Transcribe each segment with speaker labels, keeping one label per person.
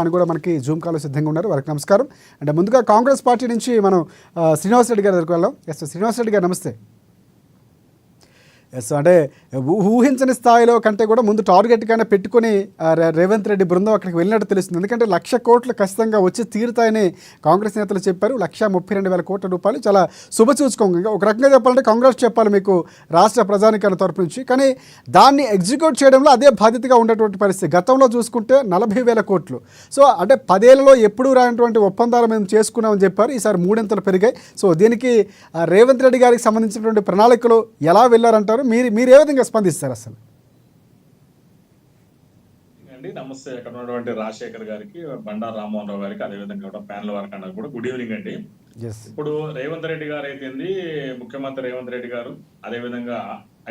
Speaker 1: అని కూడా మనకి జూమ్ కాల్లో సిద్ధంగా ఉన్నారు. వారికి నమస్కారం. అంటే ముందుగా కాంగ్రెస్ పార్టీ నుంచి మనం శ్రీనివాస్ రెడ్డి గారి దగ్గరికి వెళ్దాం. ఎస్ శ్రీనివాస్ రెడ్డి గారు నమస్తే. ఎస్ అంటే ఊహించని స్థాయిలో కంటే కూడా ముందు టార్గెట్గానే పెట్టుకుని రేవంత్ రెడ్డి బృందం అక్కడికి వెళ్ళినట్టు తెలుస్తుంది. ఎందుకంటే 1,00,000 కోట్లు ఖచ్చితంగా వచ్చి తీరుతాయని కాంగ్రెస్ నేతలు చెప్పారు. 1,32,000 కోట్ల రూపాయలు చాలా శుభసూచకంగా ఒక రకంగా చెప్పాలంటే కాంగ్రెస్ చెప్పాలి మీకు రాష్ట్ర ప్రజానికరణ తరపు నుంచి. కానీ దాన్ని ఎగ్జిక్యూట్ చేయడంలో అదే బాధ్యతగా ఉన్నటువంటి పరిస్థితి. గతంలో చూసుకుంటే 40,000 కోట్లు. సో అంటే 10 ఏళ్లలో ఎప్పుడూ రానటువంటి ఒప్పందాలు మేము చేసుకున్నామని చెప్పారు. ఈసారి 3 పెరిగాయి. సో దీనికి రేవంత్ రెడ్డి గారికి సంబంధించినటువంటి ప్రణాళికలు ఎలా వెళ్ళారంటారు? మీరు ఏ విధంగా స్పందిస్తారు అసలు?
Speaker 2: నమస్తే. ఇక్కడ ఉన్నటువంటి రాజశేఖర్ గారికి, బండారు రామ్మోహన్ రావు గారికి, అదేవిధంగా ప్యానల్ వారికి అన్నారు కూడా గుడ్ ఈవినింగ్ అండి. ఇప్పుడు రేవంత్ రెడ్డి గారు అయితేంది, ముఖ్యమంత్రి రేవంత్ రెడ్డి గారు, అదేవిధంగా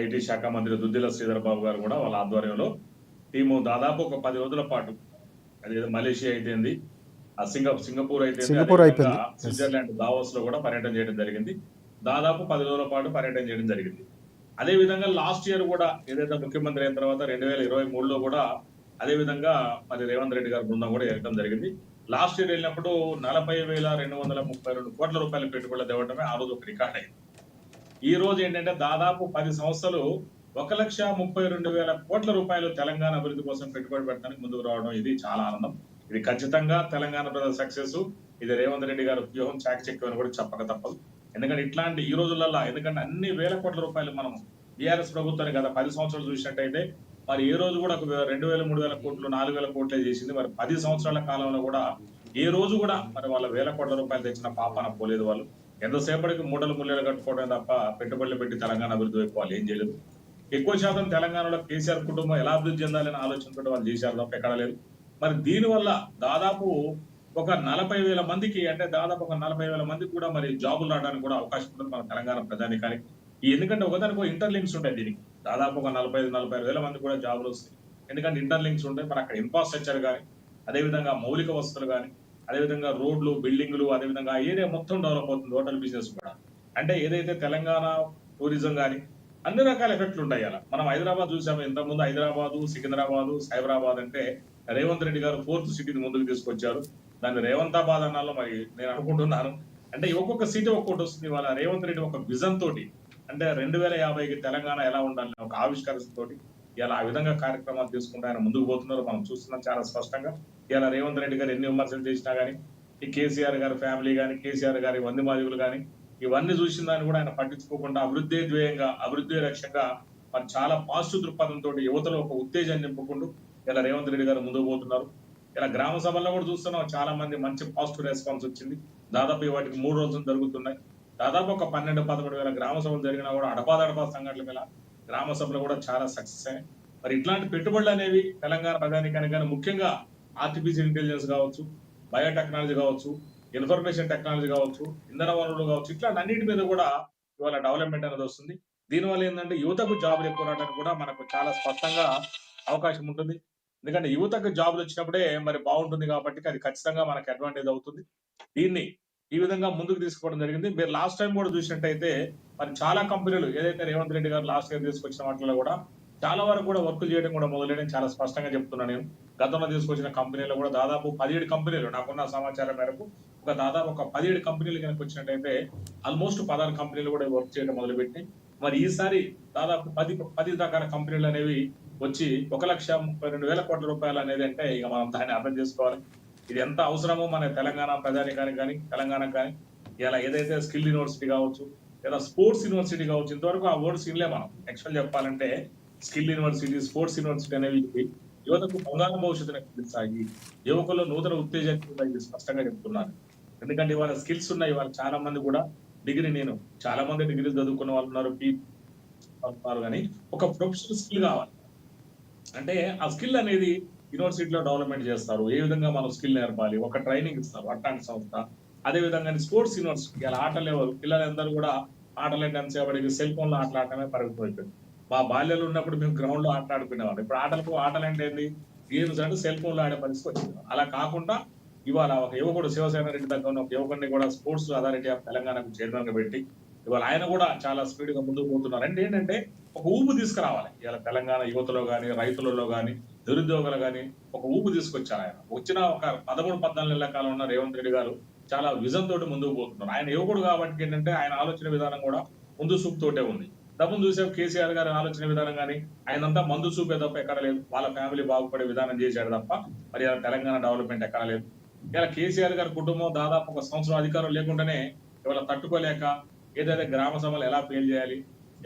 Speaker 2: ఐటీ శాఖ మంత్రి దుద్దిల శ్రీధర్ బాబు గారు కూడా వాళ్ళ ఆధ్వర్యంలో టీము దాదాపు ఒక 10 రోజుల పాటు, అదేదో మలేషియా అయితేంది, సింగపూర్ అయితే స్విట్జర్లాండ్ దావోస్ లో కూడా పర్యటన చేయడం జరిగింది. దాదాపు 10 రోజుల పాటు పర్యటన చేయడం జరిగింది. అదే విధంగా లాస్ట్ ఇయర్ కూడా ఏదైతే ముఖ్యమంత్రి అయిన తర్వాత 2023లో కూడా అదే విధంగా మరి రేవంత్ రెడ్డి గారి బృందం కూడా వెళ్ళడం జరిగింది. లాస్ట్ ఇయర్ వెళ్ళినప్పుడు 40,232 కోట్ల రూపాయల పెట్టుబడులు తేవడమే ఆ రోజు ఒక రికార్డ్ అయింది. ఈ రోజు ఏంటంటే దాదాపు 10 సంవత్సరాలు 1,32,000 కోట్ల రూపాయలు తెలంగాణ అభివృద్ధి కోసం పెట్టుబడి పెట్టడానికి ముందుకు రావడం ఇది చాలా ఆనందం. ఇది ఖచ్చితంగా తెలంగాణ ప్రజల సక్సెస్. ఇది రేవంత్ రెడ్డి గారి వ్యూహం చాకచక్యం అని కూడా చెప్పక తప్పదు. ఎందుకంటే ఇట్లాంటి ఈ రోజులలో ఎందుకంటే అన్ని వేల కోట్ల రూపాయలు మనం బీఆర్ఎస్ ప్రభుత్వాన్ని గత 10 సంవత్సరాలు చూసినట్టయితే మరి ఏ రోజు కూడా 2,000, 3,000 కోట్లు, 4,000 కోట్లే చేసింది. మరి 10 సంవత్సరాల కాలంలో కూడా ఏ రోజు కూడా మరి వాళ్ళ వేల కోట్ల రూపాయలు తెచ్చిన పాపాన పోలేదు. వాళ్ళు ఎంతసేపటికి మూటలు ముళ్ళలు కట్టుకోవడం తప్ప పెట్టుబడులు పెట్టి తెలంగాణ అభివృద్ధి వైపు వాళ్ళు ఏం చేయలేదు. ఎక్కువ శాతం తెలంగాణలో కేసీఆర్ కుటుంబం ఎలా అభివృద్ధి చెందాలని ఆలోచనతో వాళ్ళు చేశారు తప్ప ఎక్కడ లేదు. మరి దీనివల్ల దాదాపు ఒక 40,000 మందికి, అంటే దాదాపు ఒక 40,000 మందికి కూడా మరి జాబులు రావడానికి కూడా అవకాశం ఉంటుంది మన తెలంగాణ ప్రజానికానికి. ఎందుకంటే ఒకదానికి ఇంటర్లింక్స్ ఉంటాయి. దీనికి దాదాపు ఒక 45,000 మంది కూడా జాబులు వస్తాయి. ఎందుకంటే ఇంటర్లింక్స్ ఉంటాయి. మరి అక్కడ ఇన్ఫ్రాస్ట్రక్చర్ కానీ, అదేవిధంగా మౌలిక వసతులు కానీ, అదేవిధంగా రోడ్లు, బిల్డింగ్లు, అదేవిధంగా ఆ ఏరియా మొత్తం డెవలప్ అవుతుంది. హోటల్ బిజినెస్ కూడా, అంటే ఏదైతే తెలంగాణ టూరిజం కానీ అన్ని రకాల ఎఫెక్ట్లు ఉంటాయి. అలా మనం హైదరాబాద్ చూసాము. ఇంతకుముందు హైదరాబాదు, సికింద్రాబాదు, సైబరాబాద్ అంటే రేవంత్ రెడ్డి గారు 4th సిటీని ముందుకు తీసుకొచ్చారు. దాన్ని రేవంతాబాద్ అన్నాలో మరి నేను అనుకుంటున్నాను. అంటే ఒక్కొక్క సిటీ ఒక్కొక్కటి వస్తుంది. వాళ్ళ రేవంత్ రెడ్డి ఒక విజన్ తోటి, అంటే 2050కి తెలంగాణ ఎలా ఉండాలని ఒక ఆవిష్కరణతోటి ఇలా ఆ విధంగా కార్యక్రమాలు తీసుకుంటే ఆయన ముందుకు పోతున్నారు. మనం చూస్తున్నాం చాలా స్పష్టంగా. ఇలా రేవంత్ రెడ్డి గారు ఎన్ని విమర్శలు చేసినా కానీ, ఈ కేసీఆర్ గారి ఫ్యామిలీ కానీ, కేసీఆర్ గారి వందిమాదిగులు కానీ, ఇవన్నీ చూసిన దాన్ని కూడా ఆయన పట్టించుకోకుండా అభివృద్ధి ధ్యేయంగా, అభివృద్ధి లక్ష్యంగా మరి చాలా పాజిటివ్ దృక్పథంతో యువతలో ఒక ఉత్తేజాన్ని నింపుకుంటూ ఇలా రేవంత్ రెడ్డి గారు ముందుకు పోతున్నారు. ఇలా గ్రామ సభల్లో కూడా చూస్తున్నాం, చాలా మంది మంచి పాజిటివ్ రెస్పాన్స్ వచ్చింది. దాదాపు వాటికి 3 రోజులు జరుగుతున్నాయి. దాదాపు ఒక 12-13 గ్రామ సభలు జరిగినా కూడా అడపాదడపా సంఘటనల మీద గ్రామ సభలు కూడా చాలా సక్సెస్ అయ్యాయి. మరి ఇట్లాంటి పెట్టుబడులు అనేవి తెలంగాణ ప్రజానికానికి కానీ, ముఖ్యంగా ఆర్టిఫిషియల్ ఇంటెలిజెన్స్ కావచ్చు, బయోటెక్నాలజీ కావచ్చు, ఇన్ఫర్మేషన్ టెక్నాలజీ కావచ్చు, ఇంధన వనరులు కావచ్చు, ఇట్లాంటి అన్నిటి మీద కూడా ఇవాళ డెవలప్మెంట్ అనేది వస్తుంది. దీనివల్ల ఏంటంటే యువతకు జాబులు ఎక్కువ రావడానికి కూడా మనకు చాలా స్పష్టంగా అవకాశం ఉంటుంది. ఎందుకంటే యువతకు జాబులు వచ్చినప్పుడే మరి బాగుంటుంది కాబట్టి అది ఖచ్చితంగా మనకు అడ్వాంటేజ్ అవుతుంది. దీన్ని ఈ విధంగా ముందుకు తీసుకోవడం జరిగింది. మీరు లాస్ట్ టైం కూడా చూసినట్టయితే మరి చాలా కంపెనీలు ఏదైతే రేవంత్ రెడ్డి గారు లాస్ట్ ఇయర్ తీసుకొచ్చిన వాటిలో కూడా చాలా వరకు కూడా వర్క్ చేయడం కూడా మొదలైన చాలా స్పష్టంగా చెప్తున్నాను నేను. గతంలో తీసుకొచ్చిన కంపెనీలో కూడా దాదాపు 17 కంపెనీలు, నాకున్న సమాచారం మేరకు దాదాపు ఒక 17 కంపెనీలు కనుక వచ్చినట్టయితే ఆల్మోస్ట్ 16 కంపెనీలు కూడా వర్క్ చేయడం మొదలుపెట్టి మరి ఈసారి దాదాపు 10 రకాల కంపెనీలు అనేవి వచ్చి 1,32,000 కోట్ల రూపాయలు అనేది అంటే ఇక మనం దాన్ని అర్థం చేసుకోవాలి. ఇది ఎంత అవసరమో మన తెలంగాణ ప్రజానికానికి కానీ, తెలంగాణకు కానీ. ఇలా ఏదైతే స్కిల్ యూనివర్సిటీ కావచ్చు, లేదా స్పోర్ట్స్ యూనివర్సిటీ కావచ్చు, ఇంతవరకు ఆ వర్డ్స్ ఇన్లే మనం. యాక్చువల్ చెప్పాలంటే స్కిల్ యూనివర్సిటీ, స్పోర్ట్స్ యూనివర్సిటీ అనేవి యువతకు బంగారు భవిష్యత్తును కల్పిస్తాయి. యువకుల్లో నూతన ఉత్తేజాన్ని స్పష్టంగా చెప్తున్నారు. ఎందుకంటే ఇవాళ స్కిల్స్ ఉన్నాయి. ఇవాళ చాలా మంది కూడా చాలా మంది డిగ్రీలు చదువుకున్న వాళ్ళు ఉన్నారు, కానీ ఒక ప్రొఫెషనల్ స్కిల్ కావాలి. అంటే ఆ స్కిల్ అనేది యూనివర్సిటీలో డెవలప్మెంట్ చేస్తారు. ఏ విధంగా మనం స్కిల్ నేర్పాలి, ఒక ట్రైనింగ్ ఇస్తారు అట్లాంటి సంస్థ. అదే విధంగా స్పోర్ట్స్ యూనివర్సిటీ, ఇలా ఆటలు ఎవరు పిల్లలందరూ కూడా ఆటలు సేపటికి సెల్ ఫోన్ లో ఆటలాడటమే పరిమితమైపోయింది. మా బాల్యంలో ఉన్నప్పుడు మేము గ్రౌండ్ లో ఆటలాడుకునేవాళ్ళం. ఇప్పుడు ఆటలు అంటే ఏంటి, గేమ్స్ అంటే సెల్ ఫోన్ లో ఆడే పరిస్థితి వచ్చింది. అలా కాకుండా ఇవాళ ఒక యువకుడు శివసేన రెడ్డి దగ్గర ఉన్న ఒక యువకుడిని కూడా స్పోర్ట్స్ అథారిటీ ఆఫ్ తెలంగాణకు చైర్మన్ గా పెట్టి ఇవాళ ఆయన కూడా చాలా స్పీడ్ గా ముందుకు పోతున్నారు. అంటే ఏంటంటే ఒక ఊపు తీసుకురావాలి ఇవాళ తెలంగాణ యువతలో కానీ, రైతులలో కానీ, నిరుద్యోగులు కానీ ఒక ఊపు తీసుకొచ్చారు ఆయన. వచ్చిన ఒక 13-14 నెలల కాలం ఉన్న రేవంత్ రెడ్డి గారు చాలా విజన్ తోటి ముందుకు పోతున్నారు. ఆయన యువకుడు కాబట్టి ఏంటంటే ఆయన ఆలోచన విధానం కూడా ముందు చూపు తోటే ఉంది. డబ్బును చూసే కేసీఆర్ గారి ఆలోచన విధానం కానీ ఆయనంతా మందు చూపే తప్ప ఎక్కడ లేదు. వాళ్ళ ఫ్యామిలీ బాగుపడే విధానం చేశాడు తప్ప మరి ఇలా తెలంగాణ డెవలప్మెంట్ ఎక్కడ లేదు. ఇలా కేసీఆర్ గారి కుటుంబం దాదాపు ఒక సంవత్సరం అధికారం లేకుండానే ఇవాళ తట్టుకోలేక ఏదైతే గ్రామ సభలు ఎలా ఫెయిల్ చేయాలి,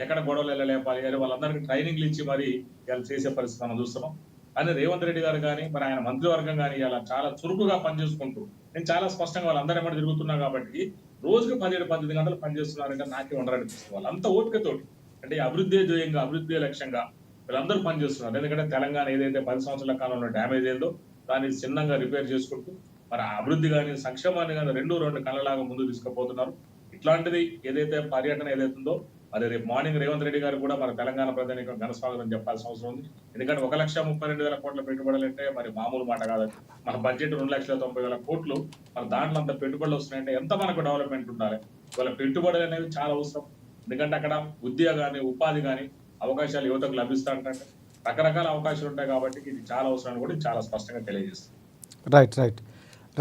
Speaker 2: ఎక్కడ గొడవలు ఎలా లేపాలి అని వాళ్ళందరికీ ట్రైనింగ్లు ఇచ్చి మరి ఇలా చేసే పరిస్థితి మనం చూస్తున్నాం. కానీ రేవంత్ రెడ్డి గారు కానీ మరి ఆయన మంత్రివర్గం కానీ ఇలా చాలా చురుకుగా పనిచేసుకుంటూ, నేను చాలా స్పష్టంగా వాళ్ళందరూ ఏమంటే తిరుగుతున్నా కాబట్టి రోజుకి 17-18 గంటలు పనిచేస్తున్నారంటే నాకే ఉండరనిపిస్తుంది. వాళ్ళు అంత ఓపికతోటి అంటే అభివృద్ధి ధ్యేయంగా, అభివృద్ధి లక్ష్యంగా వీళ్ళందరూ పనిచేస్తున్నారు. ఎందుకంటే తెలంగాణ ఏదైతే 10 సంవత్సరాల కాలంలో డ్యామేజ్ అయిందో దాన్ని చిన్నగా రిపేర్ చేసుకుంటూ మరి అభివృద్ధి కానీ సంక్షేమాన్ని కానీ రెండు కళ్ళలాగా ముందు తీసుకుపోతున్నారు. ఇట్లాంటిది ఏదైతే పర్యటన ఏదైతే ఉందో మరి రేపు మార్నింగ్ రేవంత్ రెడ్డి గారు కూడా మన తెలంగాణ ప్రజలకు ఘన స్వాగతం చెప్పాల్సిన అవసరం ఉంది. ఎందుకంటే 1,32,000 కోట్ల పెట్టుబడులు అంటే మరి మామూలు మాట కాదు. మన బడ్జెట్ 2,90,000 కోట్లు, మరి దాంట్లో అంత పెట్టుబడులు వస్తున్నాయంటే ఎంత మనకు డెవలప్మెంట్ ఉండాలి. ఇవాళ పెట్టుబడులు అనేవి చాలా అవసరం. ఎందుకంటే అక్కడ ఉద్యోగ కానీ ఉపాధి కానీ అవకాశాలు యువతకు లభిస్తాయంటే రకరకాల అవకాశాలు ఉంటాయి కాబట్టి ఇది చాలా అవసరం కూడా చాలా స్పష్టంగా తెలియజేస్తుంది.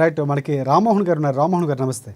Speaker 1: రైట్. మనకి రామ్మోహన్ గారు ఉన్నారు. రామ్మోహన్ గారు నమస్తే.